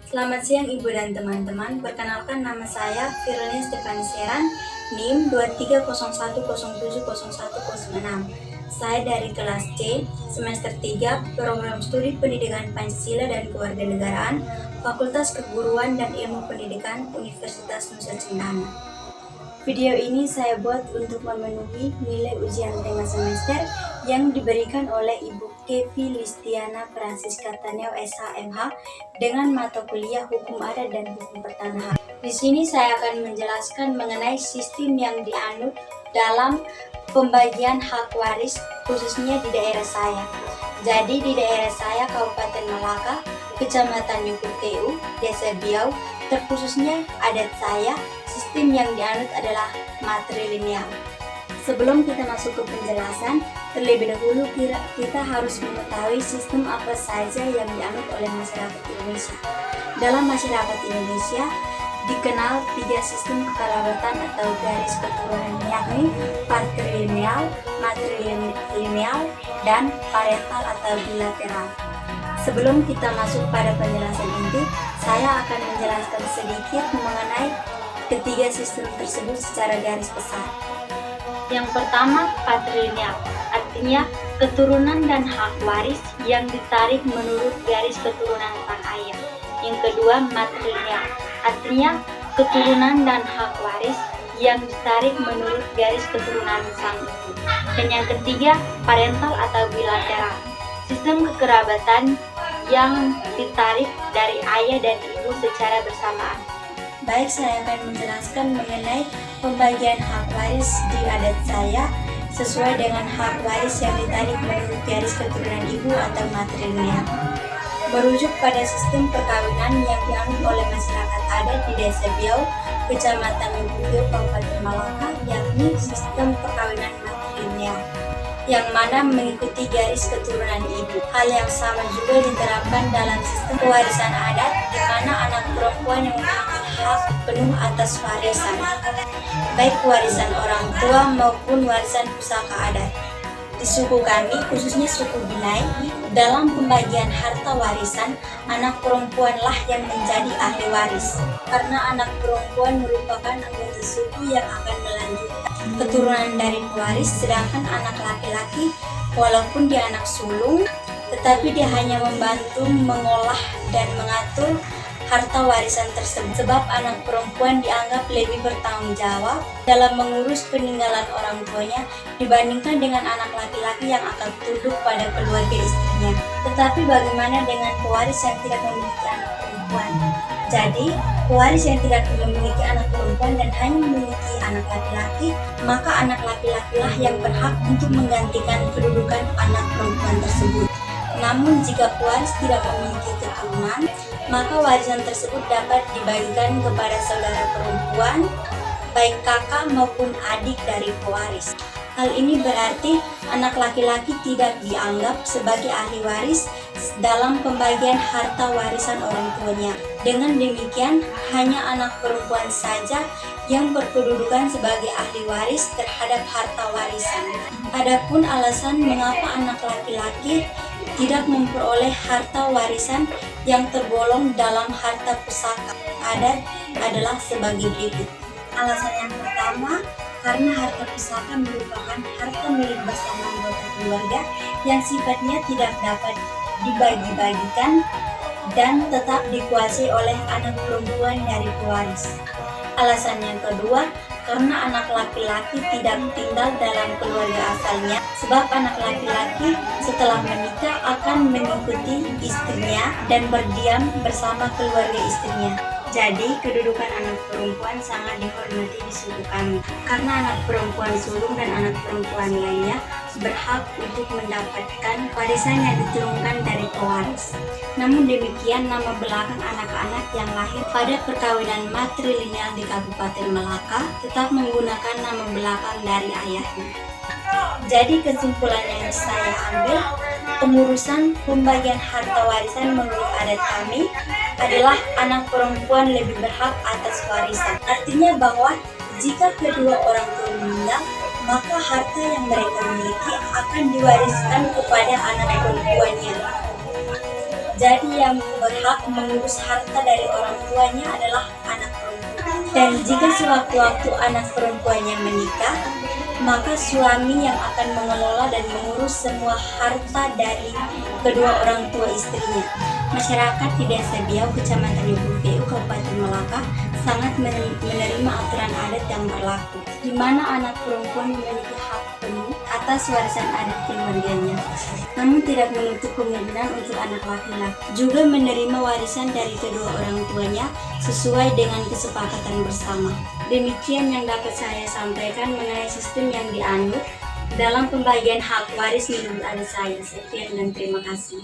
Selamat siang Ibu dan teman-teman. Perkenalkan nama saya Firly Stefani Seran, NIM 2301070106. Saya dari kelas C, semester 3, program studi Pendidikan Pancasila dan Kewarganegaraan, Fakultas Keguruan dan Ilmu Pendidikan, Universitas Nusa Cendana. Video ini saya buat untuk memenuhi nilai ujian tengah semester yang diberikan oleh Ibu Kevi Listiana Francisca Taneo SHMH dengan mata kuliah Hukum Adat dan Hukum Pertanahan. Di sini saya akan menjelaskan mengenai sistem yang dianut dalam pembagian hak waris khususnya di daerah saya. Jadi di daerah saya Kabupaten Malaka, Kecamatan Yukutu, Desa Biau, terkhususnya adat saya, sistem yang dianut adalah matrilineal. Sebelum kita masuk ke penjelasan, terlebih dahulu kita harus mengetahui sistem apa saja yang dianut oleh masyarakat Indonesia. Dalam masyarakat Indonesia, dikenal 3 sistem kekerabatan atau garis keturunan, yakni patrilineal, matrilineal, dan parental atau bilateral. Sebelum kita masuk pada penjelasan inti, saya akan menjelaskan sedikit mengenai ketiga sistem tersebut secara garis besar. Yang pertama, patrilineal, artinya keturunan dan hak waris yang ditarik menurut garis keturunan sang ayah. Yang kedua, matrilineal, artinya keturunan dan hak waris yang ditarik menurut garis keturunan sang ibu. Dan yang ketiga, parental atau bilateral, sistem kekerabatan yang ditarik dari ayah dan ibu secara bersamaan. Baik, saya akan menjelaskan mengenai pembagian hak waris di adat saya sesuai dengan hak waris yang ditarik menurut garis keturunan ibu atau matrilineal. Merujuk pada sistem perkawinan yang dianut oleh masyarakat adat di Desa Biau, Kecamatan Yukutu, Kabupaten Malaka, yakni sistem perkawinan matrilineal, yang mana mengikuti garis keturunan ibu. Hal yang sama juga diterapkan dalam sistem pewarisan adat, di mana anak perempuan yang memiliki hak penuh atas warisan, baik warisan orang tua maupun warisan pusaka adat. Di suku kami, khususnya suku Binai, dalam pembagian harta warisan, anak perempuanlah yang menjadi ahli waris, karena anak perempuan merupakan anggota suku yang akan melanjutkan keturunan dari pewaris, sedangkan anak laki-laki walaupun dia anak sulung, tetapi dia hanya membantu mengolah dan mengatur harta warisan tersebut, sebab anak perempuan dianggap lebih bertanggung jawab dalam mengurus peninggalan orang tuanya dibandingkan dengan anak laki-laki yang akan tunduk pada keluarga istrinya. Tetapi bagaimana dengan pewaris yang tidak memiliki anak perempuan? Jadi, pewaris yang tidak memiliki anak perempuan dan hanya memiliki anak laki-laki, maka anak laki-lakilah yang berhak untuk menggantikan kedudukan anak perempuan tersebut. Namun jika pewaris tidak memiliki keturunan, maka warisan tersebut dapat dibagikan kepada saudara perempuan, baik kakak maupun adik dari pewaris. Hal ini berarti anak laki-laki tidak dianggap sebagai ahli waris dalam pembagian harta warisan orang tuanya. Dengan demikian, hanya anak perempuan saja yang berkedudukan sebagai ahli waris terhadap harta warisan. Adapun alasan mengapa anak laki-laki tidak memperoleh harta warisan yang tergolong dalam harta pusaka adat adalah sebagai berikut. Alasan yang pertama, karena harta pusaka merupakan harta milik bersama anggota keluarga yang sifatnya tidak dapat dibagi-bagikan dan tetap dikuasai oleh anak perempuan dari pewaris. Alasan yang kedua, karena anak laki-laki tidak tinggal dalam keluarga asalnya, sebab anak laki-laki setelah menikah akan mengikuti istrinya dan berdiam bersama keluarga istrinya. Jadi, kedudukan anak perempuan sangat dihormati di suku kami, karena anak perempuan sulung dan anak perempuan lainnya berhak untuk mendapatkan warisan yang diturunkan dari pewaris. Namun demikian, nama belakang anak-anak yang lahir pada perkawinan matrilineal di Kabupaten Malaka tetap menggunakan nama belakang dari ayahnya. Jadi kesimpulan yang saya ambil, pengurusan pembagian harta warisan menurut adat kami adalah anak perempuan lebih berhak atas warisan. Artinya bahwa jika kedua orang tua meninggal, maka harta yang mereka miliki akan diwariskan kepada anak perempuannya. Jadi yang berhak mengurus harta dari orang tuanya adalah anak perempuan. Dan jika sewaktu-waktu anak perempuannya menikah, maka suami yang akan mengelola dan mengurus semua harta dari kedua orang tua istrinya. Masyarakat di Desa Biau, Kecamatan Yogyakarta, Kabupaten Malaka sangat menerima aturan adat yang berlaku, di mana anak perempuan memiliki hak penuh atas warisan adat keluarganya. Namun tidak menutup kemungkinan untuk anak laki-laki juga menerima warisan dari kedua orang tuanya sesuai dengan kesepakatan bersama. Demikian yang dapat saya sampaikan mengenai sistem yang dianut dalam pembagian hak waris menurut adat saya. Sekian dan terima kasih.